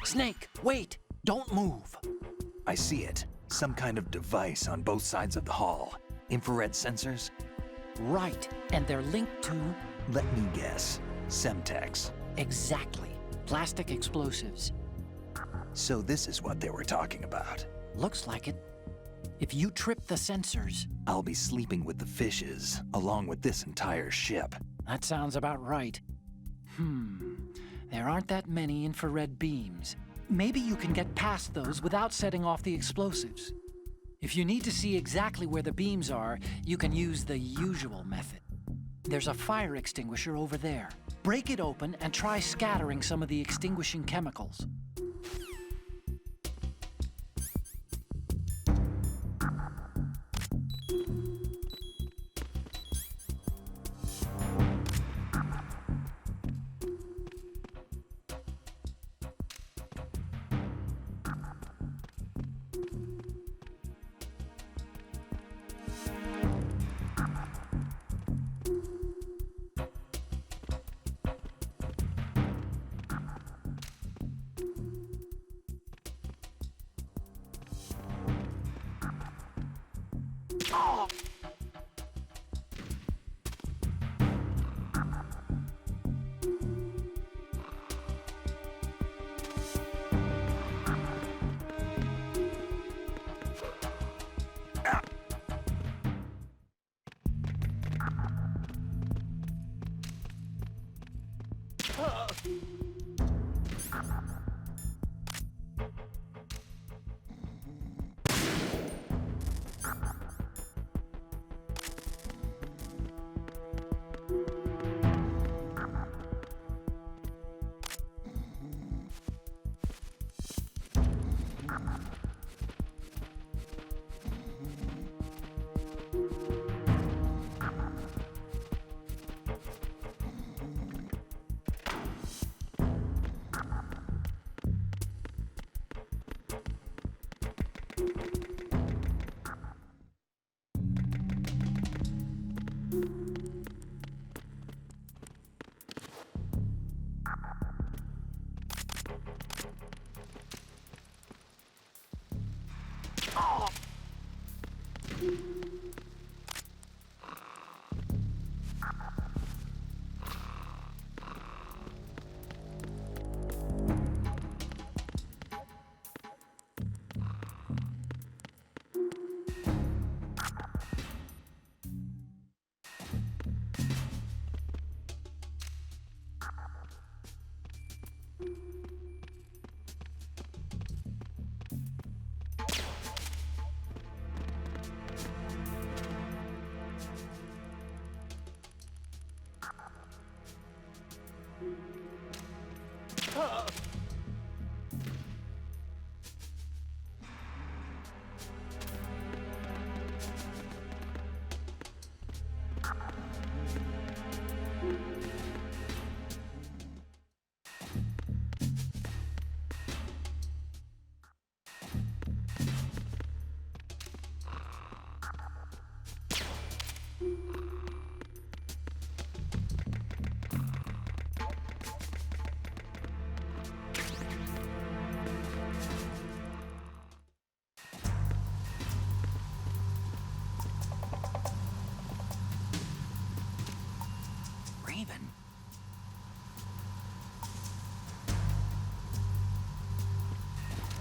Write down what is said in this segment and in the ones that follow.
Snake, wait! Don't move! I see it. Some kind of device on both sides of the hall. Infrared sensors? Right, and they're linked to... Let me guess. Semtex. Exactly. Plastic explosives. So this is what they were talking about. Looks like it. If you trip the sensors... I'll be sleeping with the fishes, along with this entire ship. That sounds about right. There aren't that many infrared beams. Maybe you can get past those without setting off the explosives. If you need to see exactly where the beams are, you can use the usual method. There's a fire extinguisher over there. Break it open and try scattering some of the extinguishing chemicals.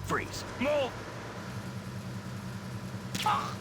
Freeze. No! Ah!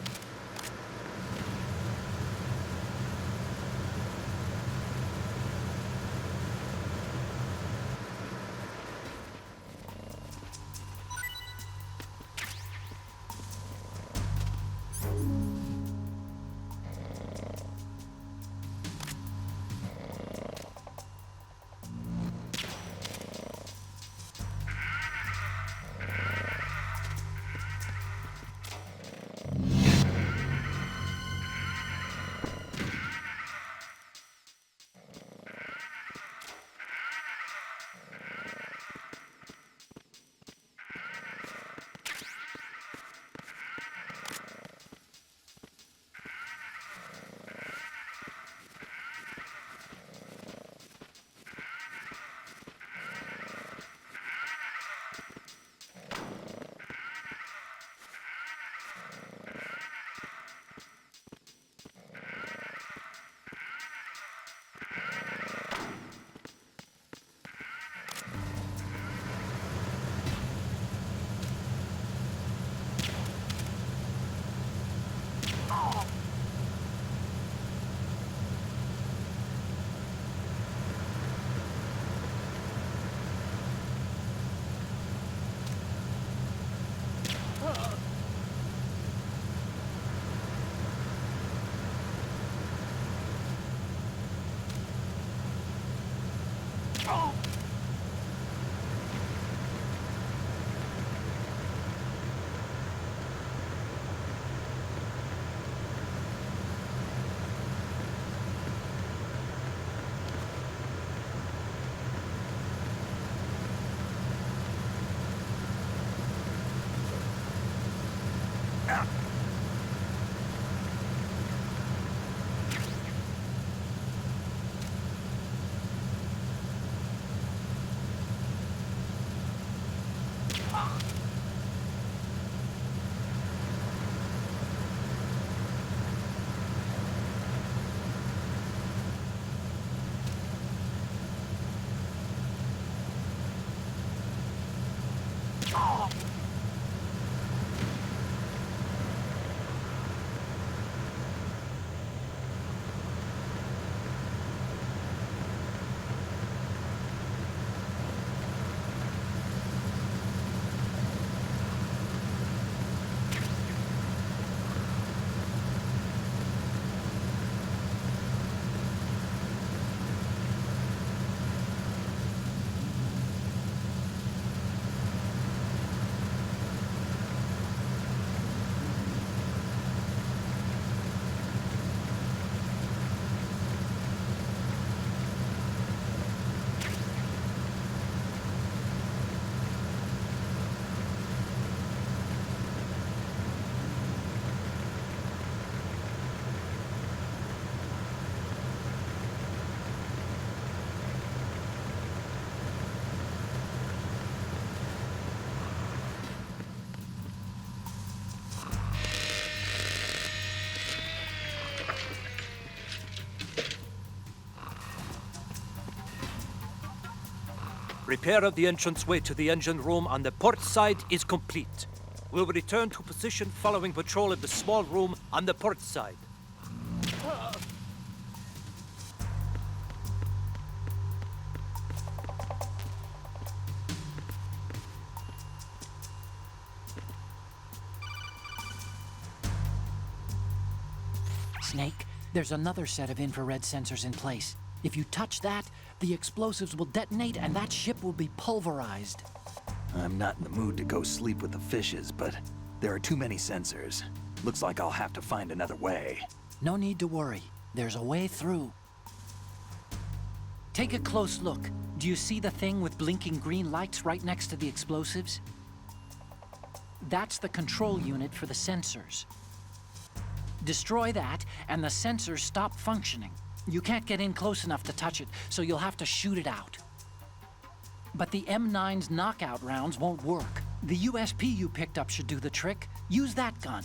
Repair of the entranceway to the engine room on the port side is complete. We'll return to position following patrol of the small room on the port side. Snake, there's another set of infrared sensors in place. If you touch that, the explosives will detonate and that ship will be pulverized. I'm not in the mood to go sleep with the fishes, but there are too many sensors. Looks like I'll have to find another way. No need to worry. There's a way through. Take a close look. Do you see the thing with blinking green lights right next to the explosives? That's the control unit for the sensors. Destroy that, and the sensors stop functioning. You can't get in close enough to touch it, so you'll have to shoot it out. But the M9's knockout rounds won't work. The USP you picked up should do the trick. Use that gun.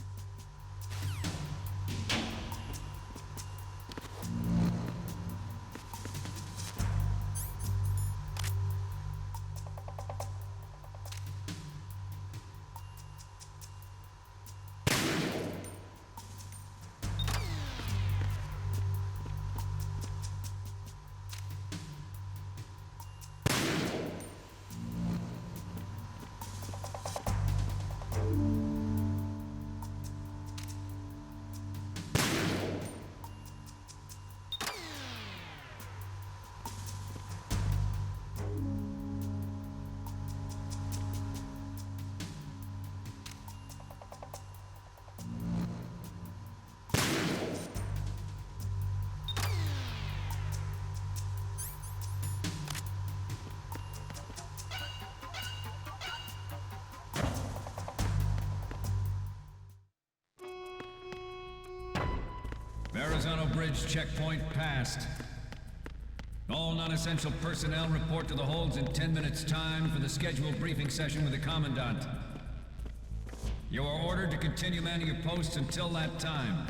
Verrazano Bridge checkpoint passed. All non-essential personnel report to the holds in 10 minutes' time for the scheduled briefing session with the Commandant. You are ordered to continue manning your posts until that time.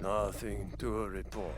Nothing to report.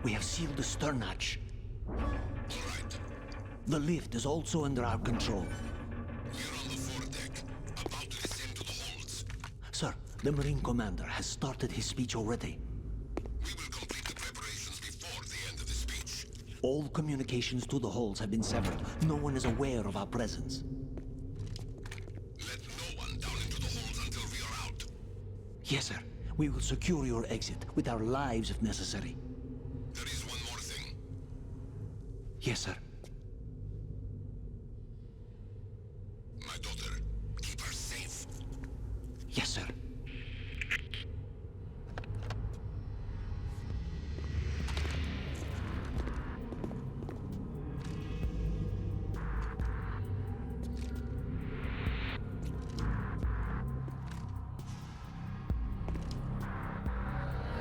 We have sealed the stern hatch. The lift is also under our control. We're on the foredeck, about to descend to the holds. Sir, the Marine Commander has started his speech already. We will complete the preparations before the end of the speech. All communications to the holds have been severed. No one is aware of our presence. Let no one down into the holds until we are out. Yes, sir. We will secure your exit with our lives if necessary. There is one more thing. Yes, sir. My daughter, keep her safe. Yes, sir.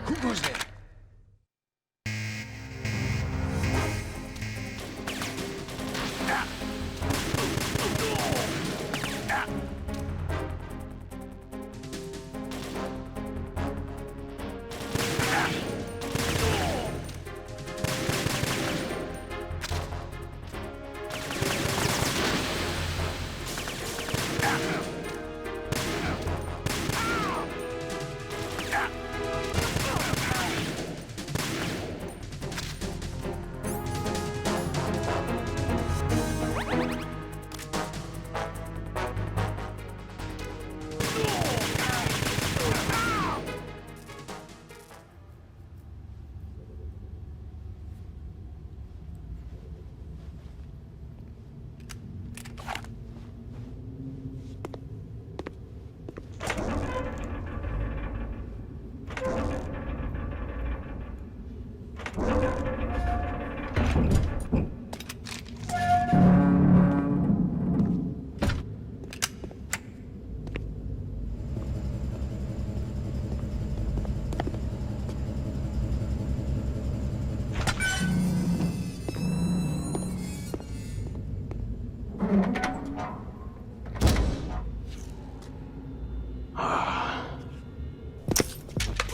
Who goes there?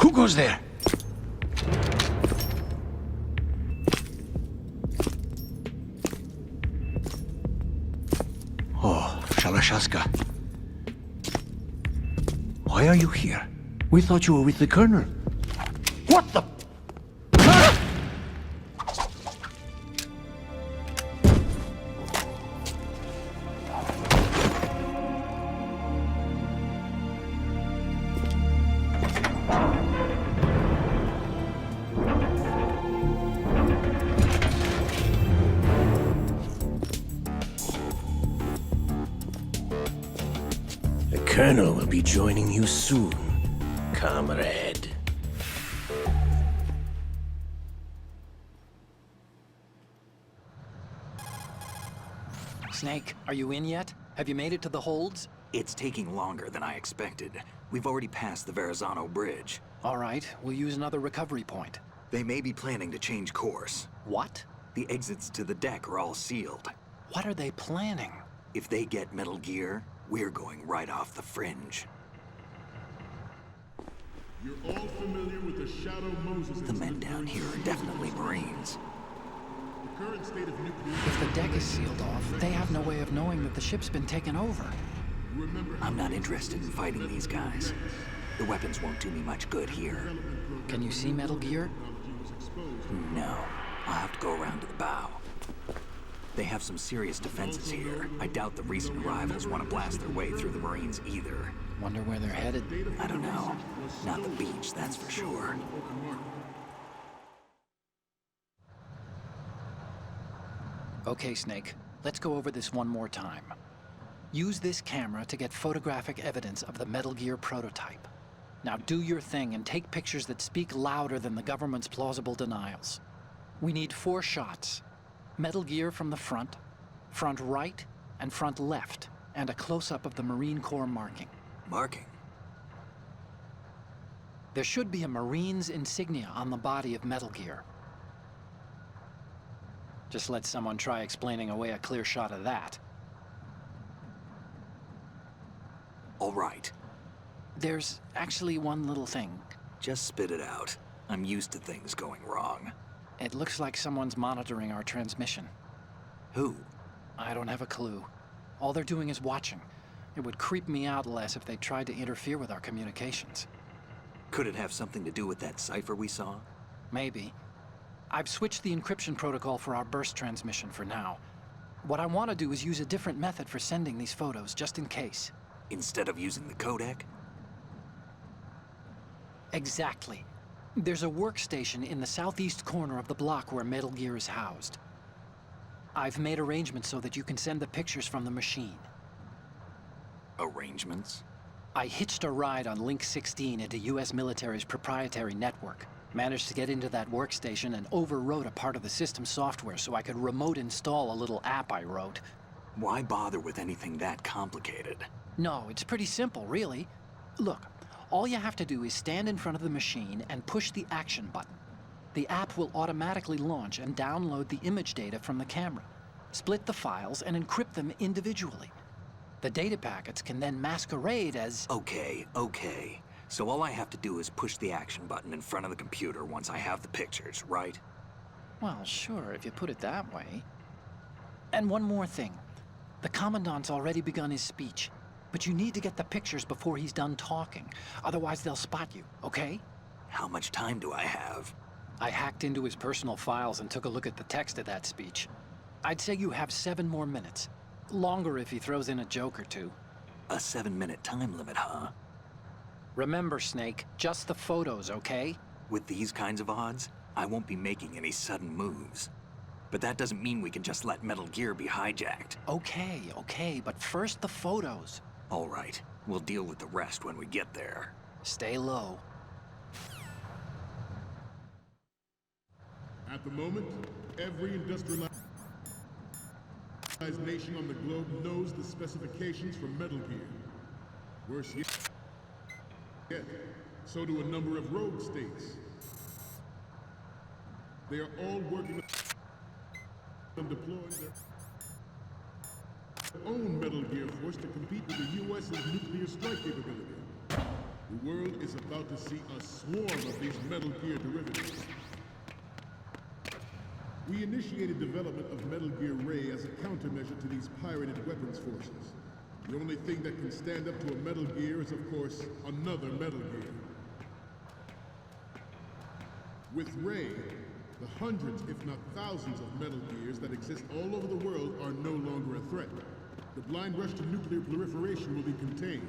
Who goes there? Oh, Shalashaska. Why are you here? We thought you were with the Colonel. What the? The Colonel will be joining you soon, comrade. Snake, are you in yet? Have you made it to the holds? It's taking longer than I expected. We've already passed the Verrazano Bridge. All right, we'll use another recovery point. They may be planning to change course. What? The exits to the deck are all sealed. What are they planning? If they get Metal Gear, We're going right off the fringe. You're all familiar with the Shadow Moses The men down here are definitely Marines. The current state of nuclear... If the deck is sealed off, they have no way of knowing that the ship's been taken over. I'm not interested in fighting these guys. The weapons won't do me much good here. Can you see Metal Gear? No. I'll have to go around to the bow. They have some serious defenses here. I doubt the recent arrivals want to blast their way through the Marines either. Wonder where they're headed. I don't know. Not the beach, that's for sure. Okay, Snake. Let's go over this one more time. Use this camera to get photographic evidence of the Metal Gear prototype. Now do your thing and take pictures that speak louder than the government's plausible denials. We need 4 shots. Metal Gear from the front right, and front left, and a close-up of the Marine Corps marking. Marking? There should be a Marine's insignia on the body of Metal Gear. Just let someone try explaining away a clear shot of that. All right. There's actually one little thing. Just spit it out. I'm used to things going wrong. It looks like someone's monitoring our transmission. Who? I don't have a clue. All they're doing is watching. It would creep me out less if they tried to interfere with our communications. Could it have something to do with that cipher we saw? Maybe. I've switched the encryption protocol for our burst transmission for now. What I want to do is use a different method for sending these photos, just in case. Instead of using the codec? Exactly. There's a workstation in the southeast corner of the block where Metal Gear is housed. I've made arrangements so that you can send the pictures from the machine. Arrangements? I hitched a ride on Link 16 into US military's proprietary network. Managed to get into that workstation and overwrote a part of the system software so I could remote install a little app I wrote. Why bother with anything that complicated? No, it's pretty simple, really. Look, all you have to do is stand in front of the machine and push the action button. The app will automatically launch and download the image data from the camera, split the files, and encrypt them individually. The data packets can then masquerade as... Okay. So all I have to do is push the action button in front of the computer once I have the pictures, right? Well, sure, if you put it that way. And one more thing. The Commandant's already begun his speech, but you need to get the pictures before he's done talking. Otherwise, they'll spot you, okay? How much time do I have? I hacked into his personal files and took a look at the text of that speech. I'd say you have 7 more minutes. Longer if he throws in a joke or two. A 7-minute time limit, huh? Remember, Snake, just the photos, okay? With these kinds of odds, I won't be making any sudden moves. But that doesn't mean we can just let Metal Gear be hijacked. Okay, but first the photos. All right, we'll deal with the rest when we get there. Stay low. At the moment, every industrialized nation on the globe knows the specifications for Metal Gear. Worse yet, so do a number of rogue states. They are all working on deploying their own Metal Gear force to compete with the U.S.'s nuclear strike capability. The world is about to see a swarm of these Metal Gear derivatives. We initiated development of Metal Gear Ray as a countermeasure to these pirated weapons forces. The only thing that can stand up to a Metal Gear is, of course, another Metal Gear. With Ray, the hundreds, if not thousands, of Metal Gears that exist all over the world are no longer a threat. The blind rush to nuclear proliferation will be contained,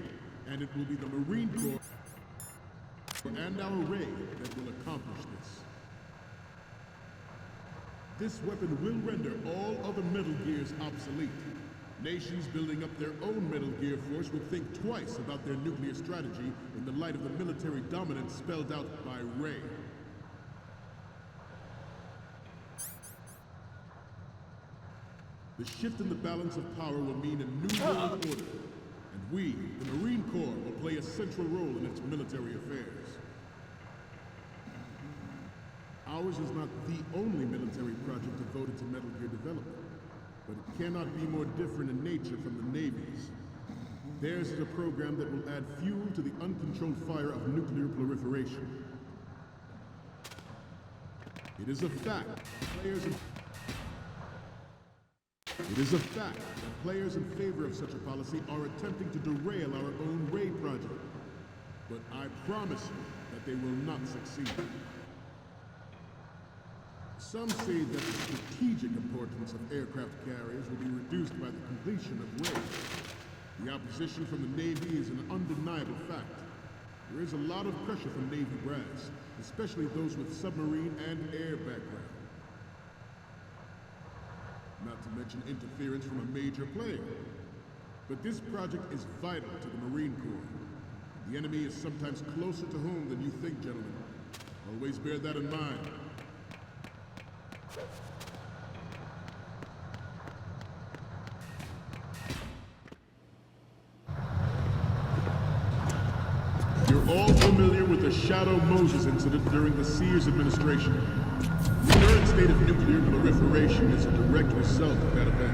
and it will be the Marine Corps and our Ray that will accomplish this. This weapon will render all other Metal Gears obsolete. Nations building up their own Metal Gear force will think twice about their nuclear strategy in the light of the military dominance spelled out by Ray. The shift in the balance of power will mean a new world order, and we, the Marine Corps, will play a central role in its military affairs. Ours is not the only military project devoted to Metal Gear development, but it cannot be more different in nature from the Navy's. Theirs is a program that will add fuel to the uncontrolled fire of nuclear proliferation. It is a fact that players in favor of such a policy are attempting to derail our own Ray project. But I promise you that they will not succeed. Some say that the strategic importance of aircraft carriers will be reduced by the completion of Ray. The opposition from the Navy is an undeniable fact. There is a lot of pressure from Navy brass, especially those with submarine and air background. Not to mention interference from a major player. But this project is vital to the Marine Corps. The enemy is sometimes closer to home than you think, gentlemen. Always bear that in mind. You're all familiar with the Shadow Moses incident during the Sears administration. The current state of nuclear proliferation is a direct result of that event.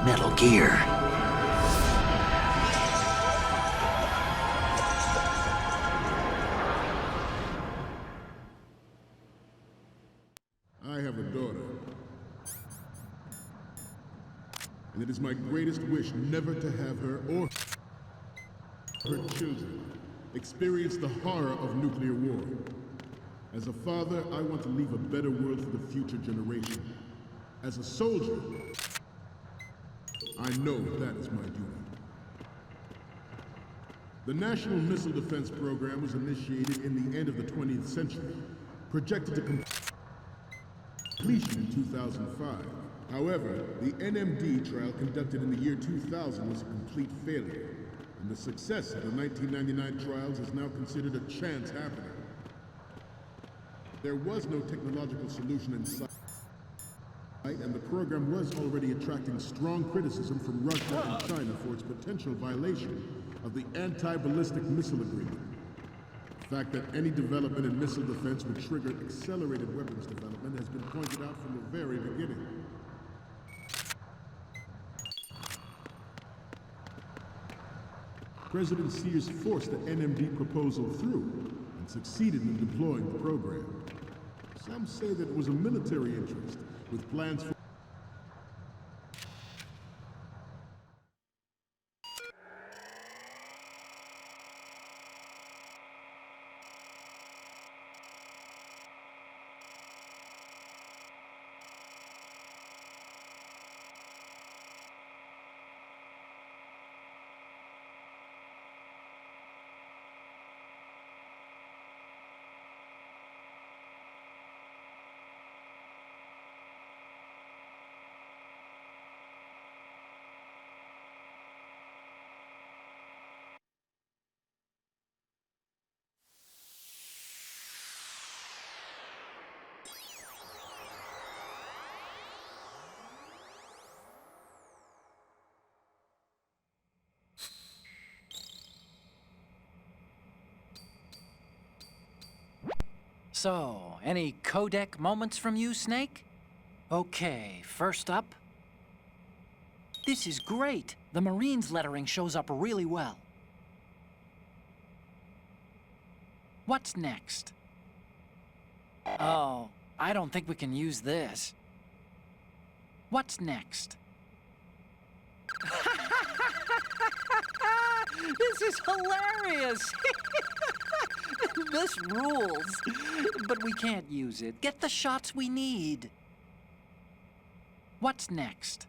Metal Gear. I have a daughter. And it is my greatest wish never to have her or her children experience the horror of nuclear war. As a father, I want to leave a better world for the future generation. As a soldier, I know that is my duty. The National Missile Defense Program was initiated in the end of the 20th century, projected to completion in 2005. However, the NMD trial conducted in the year 2000 was a complete failure, and the success of the 1999 trials is now considered a chance happening. There was no technological solution in sight, and the program was already attracting strong criticism from Russia and China for its potential violation of the Anti-Ballistic Missile Agreement. The fact that any development in missile defense would trigger accelerated weapons development has been pointed out from the very beginning. President Sears forced the NMD proposal through and succeeded in deploying the program. Some say that it was a military interest, with plans for So, any codec moments from you, Snake? Okay, first up. This is great. The Marines lettering shows up really well. What's next? Oh, I don't think we can use this. What's next? This is hilarious! This rules. But we can't use it. Get the shots we need. What's next?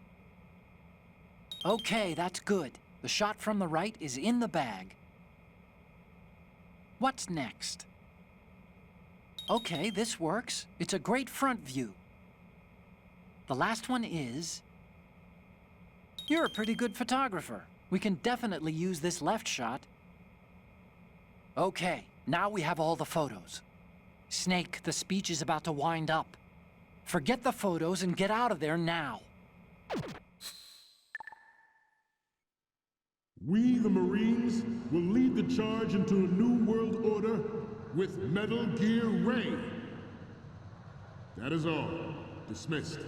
Okay, that's good. The shot from the right is in the bag. What's next? Okay, this works. It's a great front view. The last one is... You're a pretty good photographer. We can definitely use this left shot. Okay, now we have all the photos. Snake, the speech is about to wind up. Forget the photos and get out of there now. We, the Marines, will lead the charge into a new world order with Metal Gear Ray. That is all. Dismissed.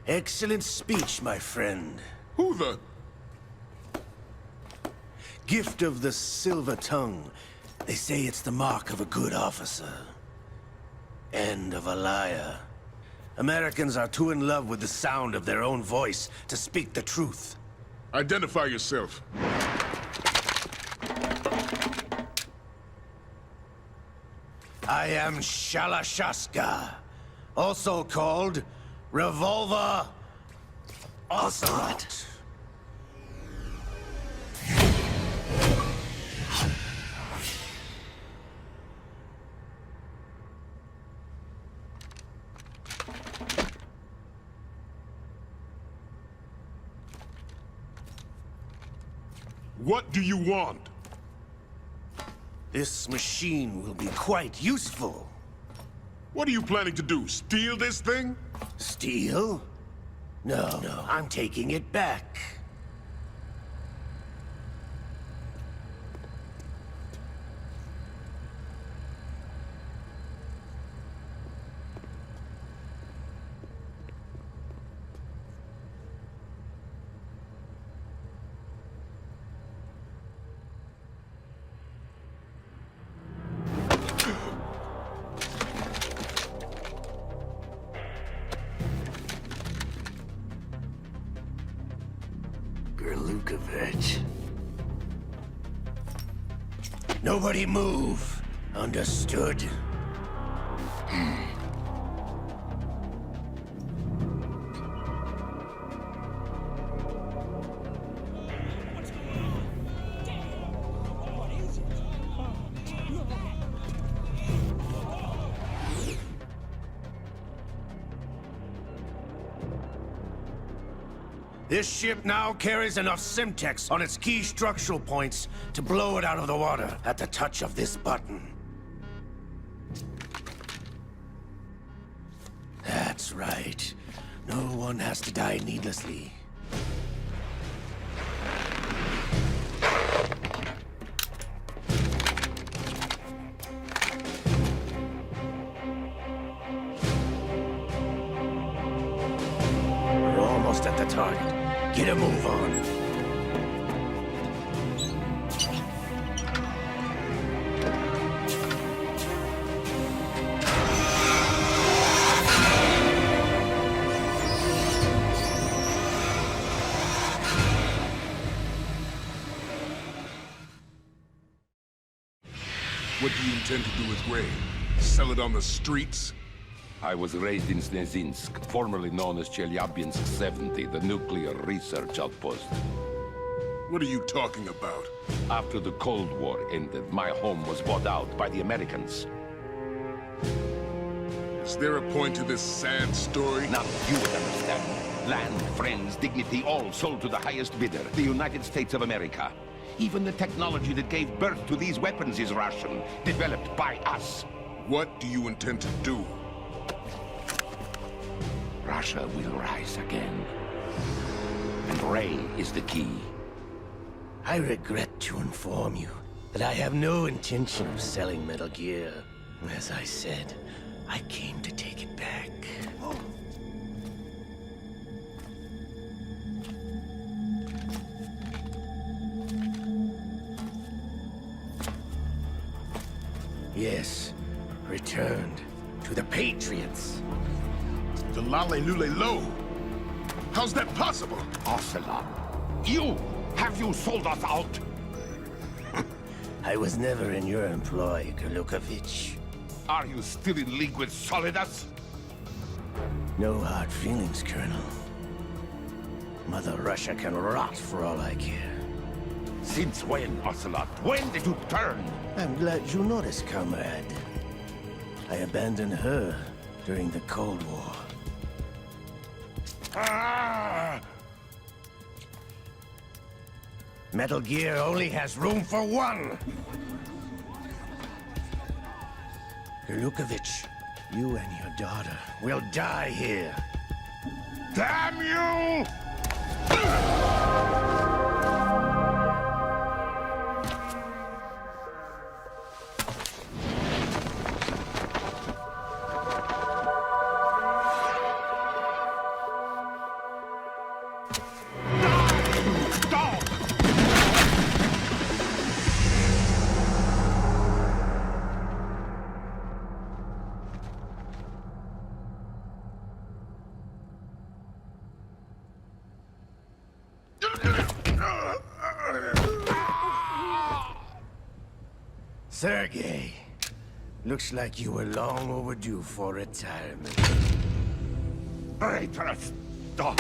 Excellent speech, my friend. Who the... Gift of the silver tongue. They say it's the mark of a good officer. End of a liar. Americans are too in love with the sound of their own voice to speak the truth. Identify yourself. I am Shalashaska, also called Revolver Ocelot. What do you want? This machine will be quite useful. What are you planning to do? Steal this thing? Steal? No, I'm taking it back. Nobody move. Understood? This ship now carries enough Simtex on its key structural points to blow it out of the water at the touch of this button. That's right. No one has to die needlessly. We're almost at the target. Get a move on. What do you intend to do with Ray? Sell it on the streets? I was raised in Snezinsk, formerly known as Chelyabinsk 70, the nuclear research outpost. What are you talking about? After the Cold War ended, my home was bought out by the Americans. Is there a point to this sad story? Now you would understand. Land, friends, dignity, all sold to the highest bidder, the United States of America. Even the technology that gave birth to these weapons is Russian, developed by us. What do you intend to do? Russia will rise again. And Ray is the key. I regret to inform you that I have no intention of selling Metal Gear. As I said, I came to take it back. Yes, returned to the Patriots. The Lale Lule Lo? How's that possible? Ocelot, have you sold us out? I was never in your employ, Golukovich. Are you still in league with Solidus? No hard feelings, Colonel. Mother Russia can rot for all I care. Since when, Ocelot? When did you turn? I'm glad you noticed, comrade. I abandoned her during the Cold War. Ah! Metal Gear only has room for one! Gerlukovich, you and your daughter will die here. Damn you! Sergei, looks like you were long overdue for retirement. Traitorous dog!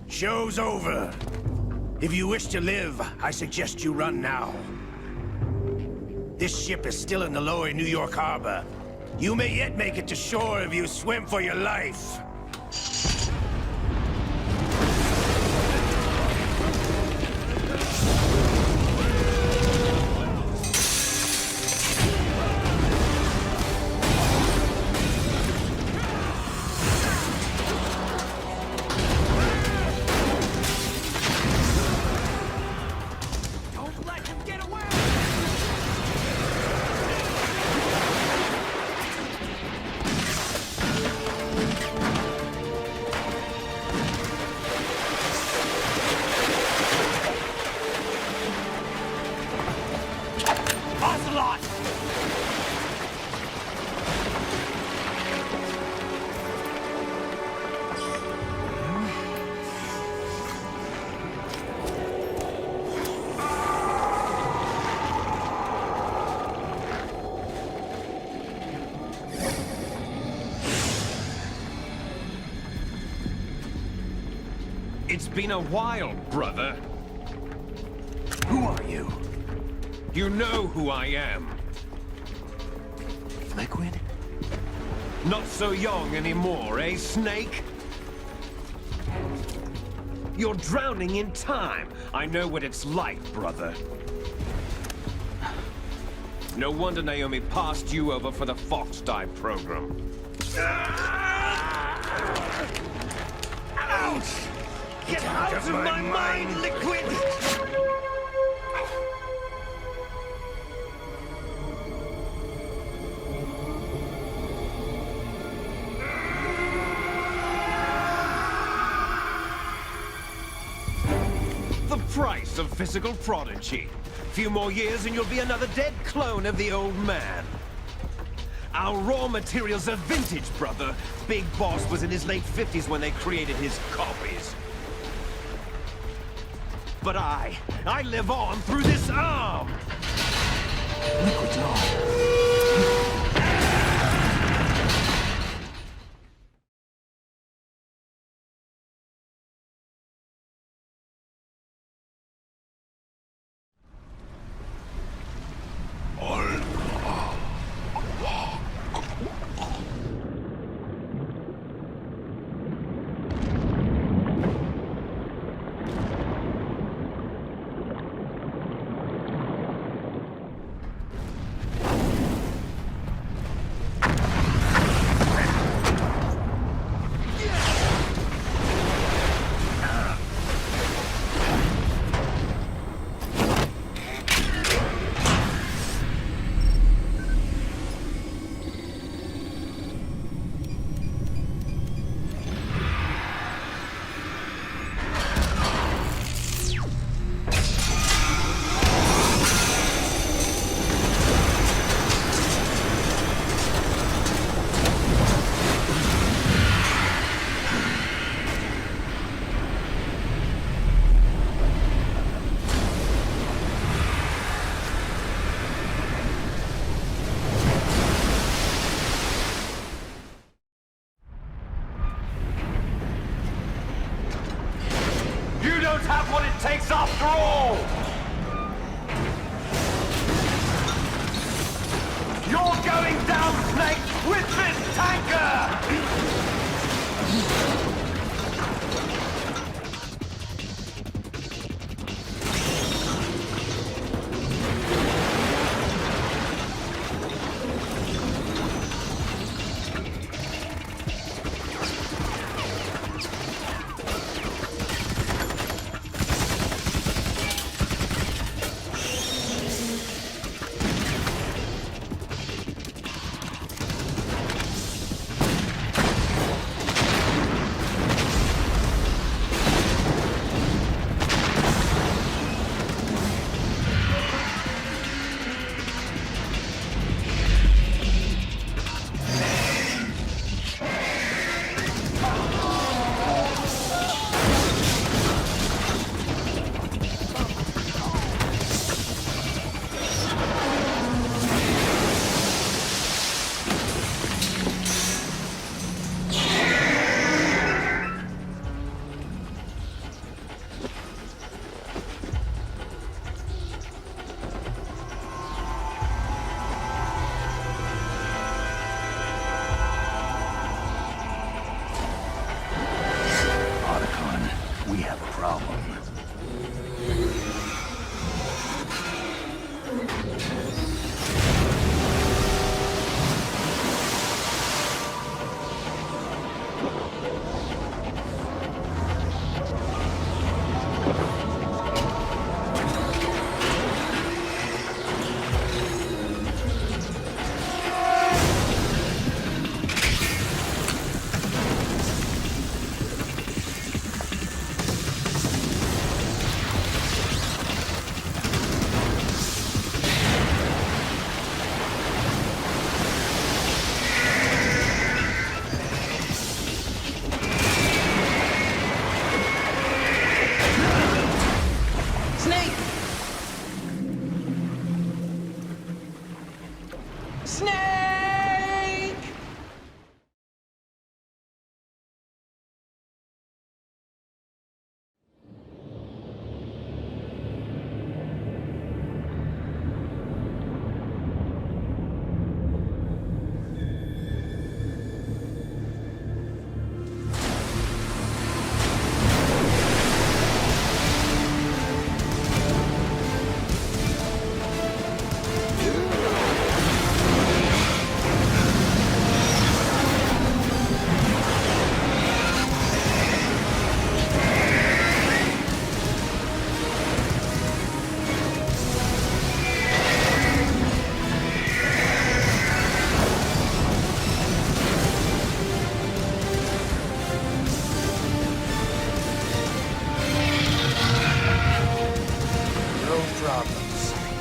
Show's over. If you wish to live, I suggest you run now. This ship is still in the lower New York harbor. You may yet make it to shore if you swim for your life. It's been a while, brother. Who are you? You know who I am. Liquid? Not so young anymore, eh, Snake? You're drowning in time. I know what it's like, brother. No wonder Naomi passed you over for the Fox Dive program. Ouch! Get out of my mind, Liquid! The price of physical prodigy. Few more years and you'll be another dead clone of the old man. Our raw materials are vintage, brother. Big Boss was in his late 50s when they created his copies. But I live on through this arm! Liquid's on. Snake!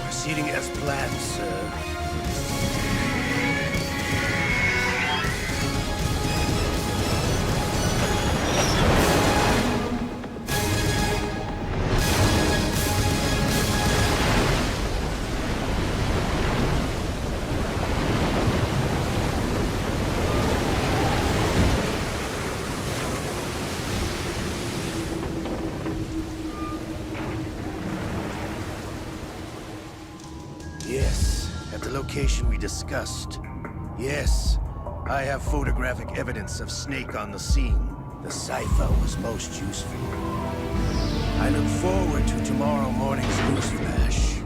Proceeding as planned, sir. Yes, at the location we discussed. Yes, I have photographic evidence of Snake on the scene. The cipher was most useful. I look forward to tomorrow morning's news flash.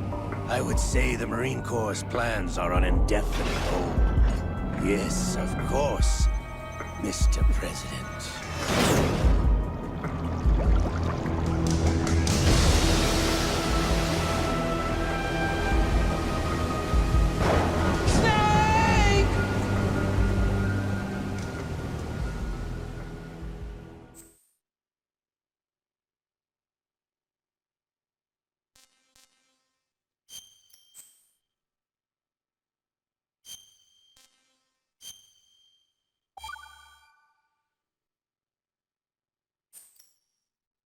I would say the Marine Corps' plans are on indefinite hold. Yes, of course, Mr. President.